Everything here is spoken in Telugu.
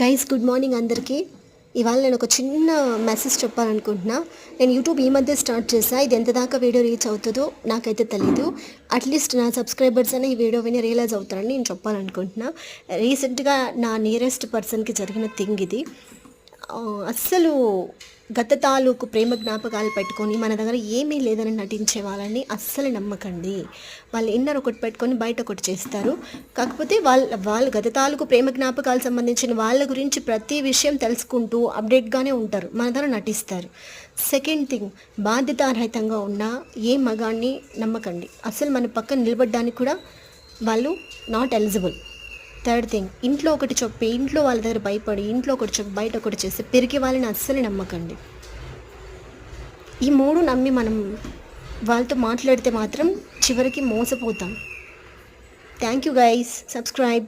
గైస్ గుడ్ మార్నింగ్ అందరికీ. ఇవాళ నేను ఒక చిన్న మెసేజ్ చెప్పాలనుకుంటున్నా. నేను యూట్యూబ్ ఈ మధ్య స్టార్ట్ చేసా. ఇది ఎంత దాకా వీడియో రీచ్ అవుతుందో నాకైతే తెలీదు. అట్లీస్ట్ నా సబ్స్క్రైబర్స్ అని ఈ వీడియో విని రియలైజ్ అవుతారని నేను చెప్పాలనుకుంటున్నా. రీసెంట్గా నా నియరెస్ట్ పర్సన్కి జరిగిన థింగ్ ఇది. అస్సలు గత తాలూకు ప్రేమ జ్ఞాపకాలు పెట్టుకొని మన దగ్గర ఏమీ లేదని నటించే వాళ్ళని అస్సలు నమ్మకండి. వాళ్ళు ఇన్నర్ ఒకటి పెట్టుకొని బయట ఒకటి చేస్తారు. కాకపోతే వాళ్ళు గత తాలూకు ప్రేమ జ్ఞాపకాలు సంబంధించిన వాళ్ళ గురించి ప్రతి విషయం తెలుసుకుంటూ అప్డేట్గానే ఉంటారు, మన దగ్గర నటిస్తారు. సెకండ్ థింగ్, బాధ్యతారహితంగా ఉన్న ఏ మగాన్ని నమ్మకండి. అసలు మన పక్కన నిలబడడానికి కూడా వాళ్ళు నాట్ ఎలిజిబుల్. థర్డ్ థింగ్, ఇంట్లో ఒకటి చెప్పి ఇంట్లో వాళ్ళ దగ్గర భయపడి ఇంట్లో ఒకటి చెప్పి బయట ఒకటి చేసి పెరిగే వాళ్ళని అస్సలు నమ్మకండి. ఈ మూడు నమ్మి మనం వాళ్ళతో మాట్లాడితే మాత్రం చివరికి మోసపోతాం. Thank you guys. సబ్స్క్రైబ్.